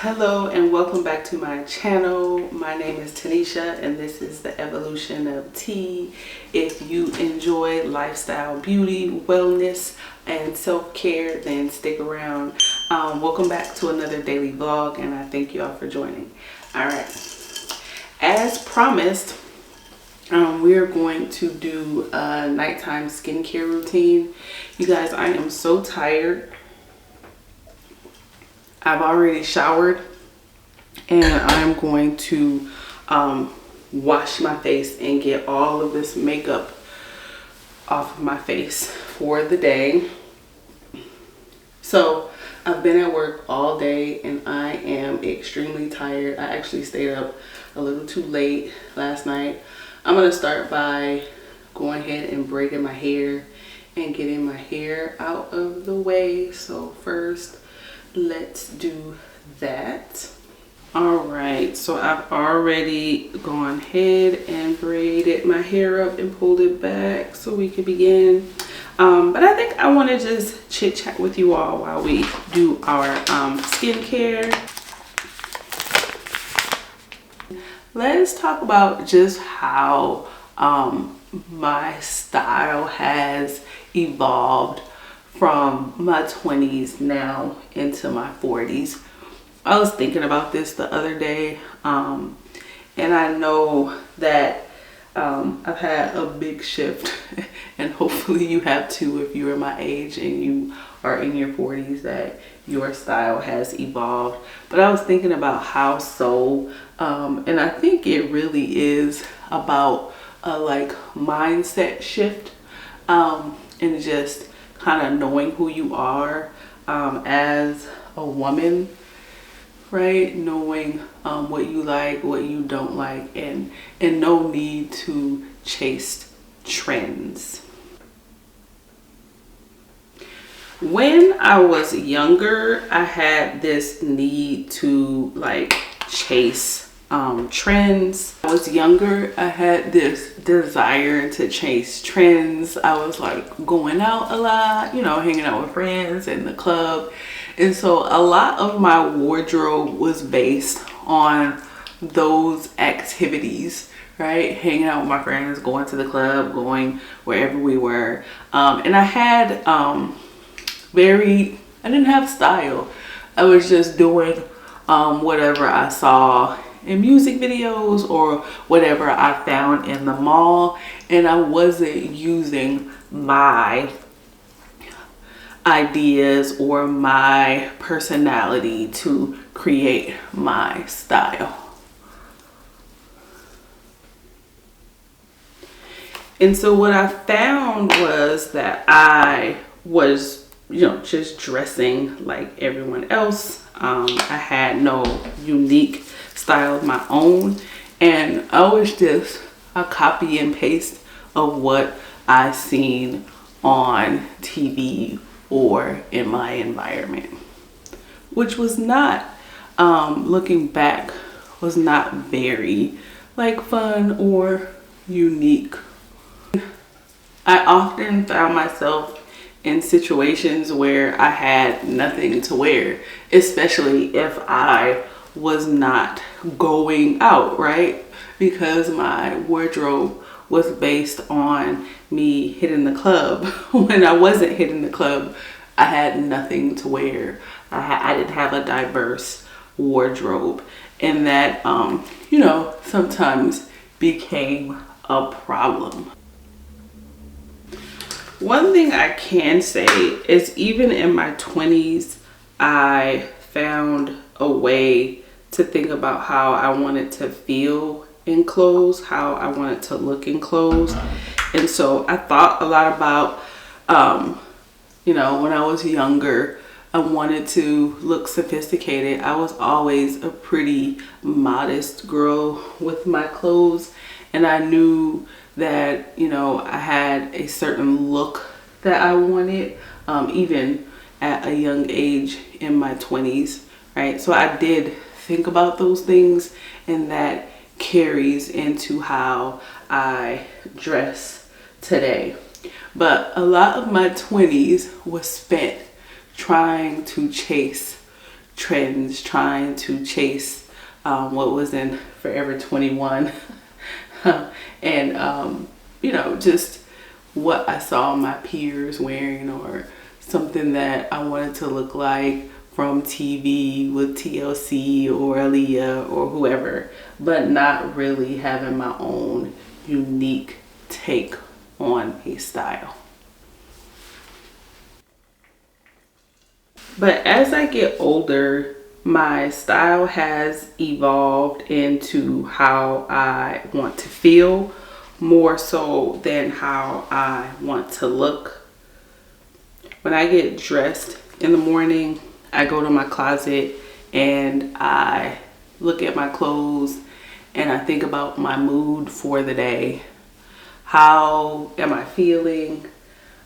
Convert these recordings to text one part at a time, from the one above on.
Hello and welcome back to my channel. My name is Tanisha and this is the evolution of tea. If you enjoy lifestyle, beauty, wellness, and self-care, then stick around. Welcome back to another daily vlog and I thank you all for joining. All right, as promised, we are going to do a nighttime skincare routine. You guys, I am so tired. I've already showered and I'm going to wash my face and get all of this makeup off of my face for the day. So I've been at work all day and I am extremely tired. I actually stayed up a little too late last night. I'm going to start by going ahead and braiding my hair and getting my hair out of the way. So first, let's do that. All right, so I've already gone ahead and braided my hair up and pulled it back so we can begin. But I think I want to just chit chat with you all while we do our skincare. Let's talk about just how my style has evolved from my 20s now into my 40s. I was thinking about this the other day, and I know that I've had a big shift, and hopefully you have too if you are my age and you are in your 40s, that your style has evolved. But I was thinking about how so, and I think it really is about a mindset shift, and just kind of knowing who you are as a woman, right? Knowing what you like, what you don't like, and no need to chase trends. When I was younger, I had this need to chase trends. When I was younger, I had this desire to chase trends. I was going out a lot, hanging out with friends in the club. And so a lot of my wardrobe was based on those activities, right? Hanging out with my friends, going to the club, going wherever we were. And I had I didn't have style. I was just doing whatever I saw in music videos or whatever I found in the mall, and I wasn't using my ideas or my personality to create my style. And so what I found was that I was just dressing like everyone else. I had no unique style of my own, and I was just a copy and paste of what I seen on TV or in my environment, which was not, looking back, was not very fun or unique. I often found myself in situations where I had nothing to wear, especially if I was not going out, right? Because my wardrobe was based on me hitting the club. When I wasn't hitting the club, I had nothing to wear. I didn't have a diverse wardrobe, and that sometimes became a problem. One thing I can say is even in my 20s, I found a way to think about how I wanted to feel in clothes, how I wanted to look in clothes. And so I thought a lot about, when I was younger, I wanted to look sophisticated. I was always a pretty modest girl with my clothes, and I knew that, I had a certain look that I wanted, even at a young age in my 20s, right? So I did think about those things, and that carries into how I dress today. But a lot of my 20s was spent trying to chase trends, trying to chase what was in Forever 21. And you know, just what I saw my peers wearing, or something that I wanted to look like from TV with TLC or Aaliyah or whoever, but not really having my own unique take on a style. But as I get older, my style has evolved into how I want to feel more so than how I want to look. When I get dressed in the morning, I go to my closet and I look at my clothes and I think about my mood for the day. How am I feeling?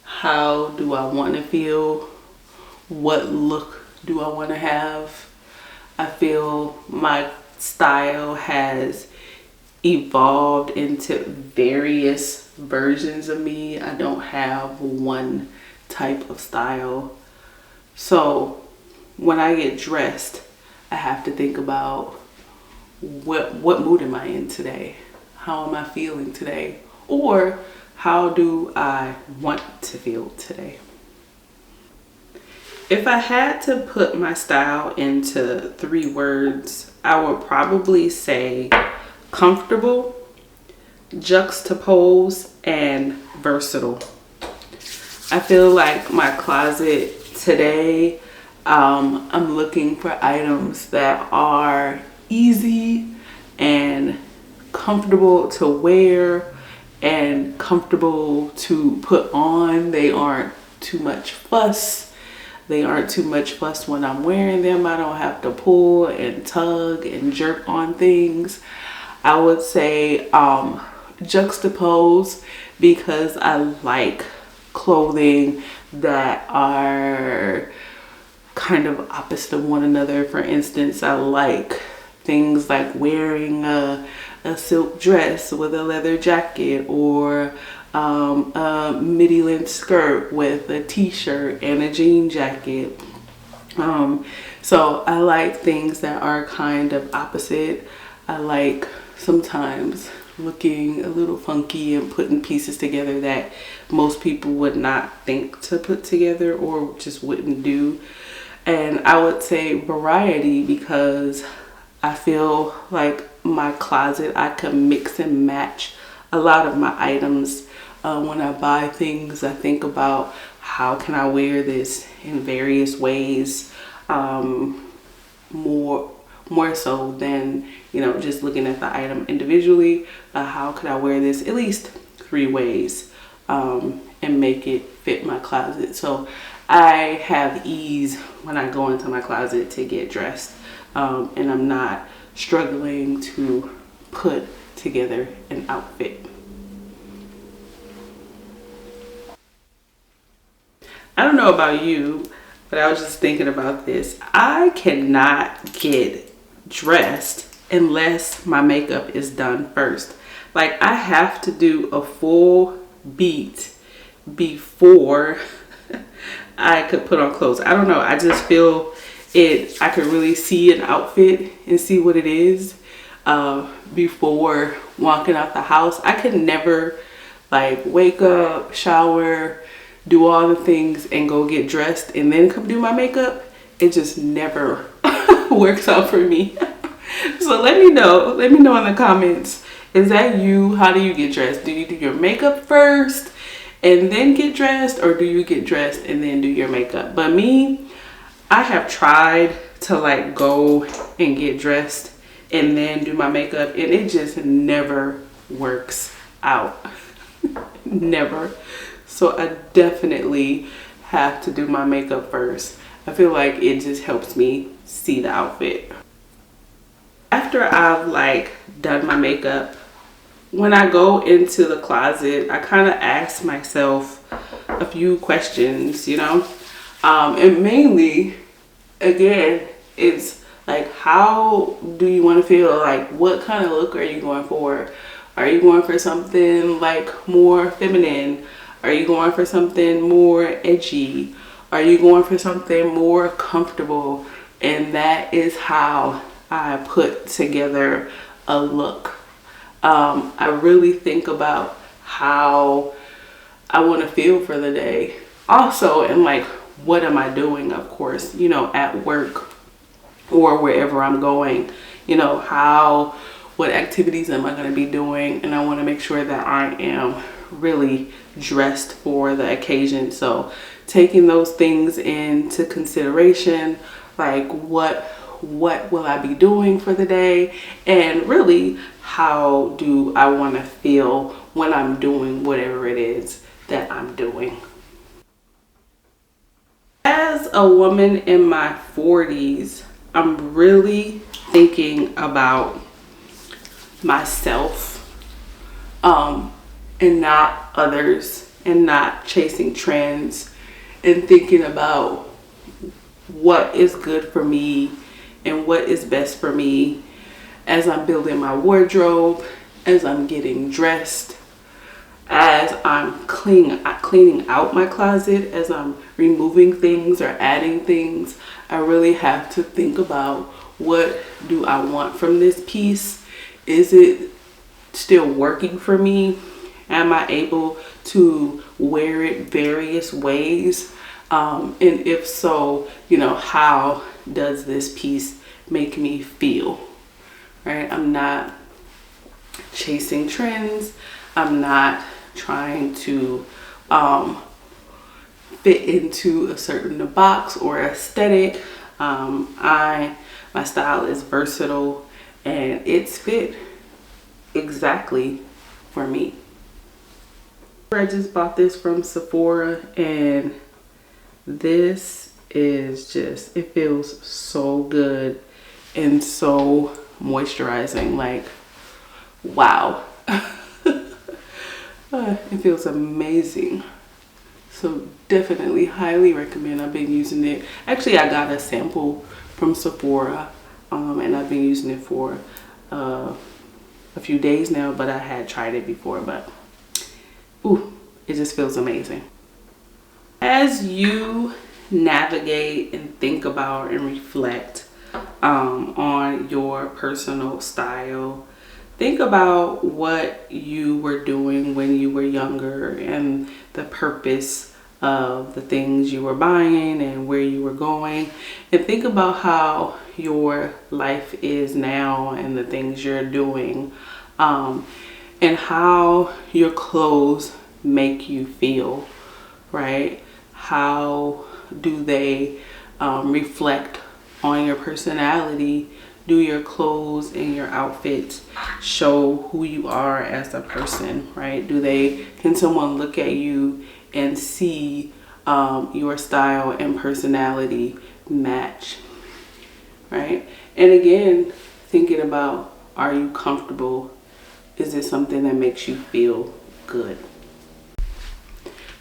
How do I want to feel? What look do I want to have? I feel my style has evolved into various versions of me. I don't have one type of style. So when I get dressed, I have to think about what mood am I in today? How am I feeling today? Or how do I want to feel today? If I had to put my style into 3 words, I would probably say comfortable, juxtapose, and versatile. I feel like my closet today, I'm looking for items that are easy and comfortable to wear and comfortable to put on. They aren't too much fuss. They aren't too much fuss when I'm wearing them. I don't have to pull and tug and jerk on things. I would say juxtapose, because I like clothing that are kind of opposite of one another. For instance, I like things like wearing a silk dress with a leather jacket, or a midi length skirt with a t-shirt and a jean jacket. So I like things that are kind of opposite. I like sometimes looking a little funky and putting pieces together that most people would not think to put together or just wouldn't do. And I would say variety, because I feel like my closet, I can mix and match a lot of my items. When I buy things, I think about how can I wear this in various ways, more so than, you know, just looking at the item individually. How could I wear this at least 3 ways and make it fit my closet? So I have ease when I go into my closet to get dressed, and I'm not struggling to put together an outfit. I don't know about you, but I was just thinking about this. I cannot get dressed unless my makeup is done first. Like, I have to do a full beat before I could put on clothes. I don't know. I just feel it. I could really see an outfit and see what it is before walking out the house. I could never like wake up, shower, do all the things and go get dressed and then come do my makeup. It just never works out for me. So let me know in the comments, is that you? How do you get dressed? Do you do your makeup first and then get dressed, or do you get dressed and then do your makeup? But me, I have tried to like go and get dressed and then do my makeup, and it just never works out. Never. So I definitely have to do my makeup first. I feel like it just helps me see the outfit. After I've like done my makeup, when I go into the closet, I kind of ask myself a few questions, you know? And mainly, again, it's like, how do you want to feel? Like, what kind of look are you going for? Are you going for something like more feminine? Are you going for something more edgy? Are you going for something more comfortable And that is how I put together a look. I really think about how I want to feel for the day. Also, and like, what am I doing, of course, you know, at work or wherever I'm going, you know, what activities am I going to be doing? And I want to make sure that I am really dressed for the occasion. So taking those things into consideration, like what will I be doing for the day, and really how do I want to feel when I'm doing whatever it is that I'm doing. As a woman in my 40s, I'm really thinking about myself, and not others, and not chasing trends, and thinking about what is good for me and what is best for me as I'm building my wardrobe, as I'm getting dressed, as I'm cleaning out my closet, as I'm removing things or adding things. I really have to think about, what do I want from this piece? Is it still working for me? Am I able to wear it various ways? And if so, you know, how does this piece make me feel? Right? I'm not chasing trends. I'm not trying to fit into a certain box or aesthetic. My style is versatile, and it's fit exactly for me. I just bought this from Sephora, and this is just, it feels so good and so moisturizing. Like, wow. It feels amazing. So definitely highly recommend. I've been using it. Actually, I got a sample from Sephora, and I've been using it for a few days now, but I had tried it before, but ooh, it just feels amazing. As you navigate and think about and reflect on your personal style, think about what you were doing when you were younger and the purpose of the things you were buying and where you were going, and think about how your life is now and the things you're doing, and how your clothes make you feel, right? How do they reflect on your personality? Do your clothes and your outfits show who you are as a person, right? Can someone look at you and see your style and personality match, right? And again, thinking about, are you comfortable? Is it something that makes you feel good?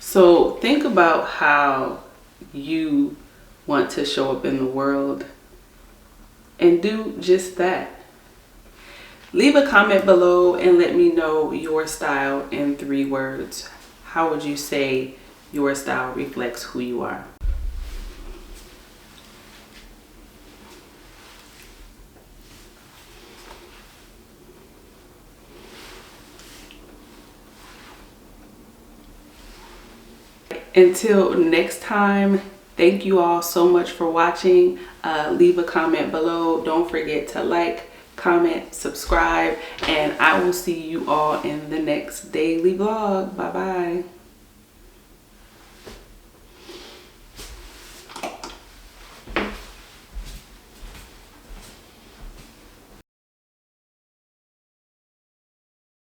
So think about how you want to show up in the world, and do just that. Leave a comment below and let me know your style in 3 words. How would you say your style reflects who you are? Until next time, thank you all so much for watching. Leave a comment below. Don't forget to like, comment, subscribe, and I will see you all in the next daily vlog. Bye bye.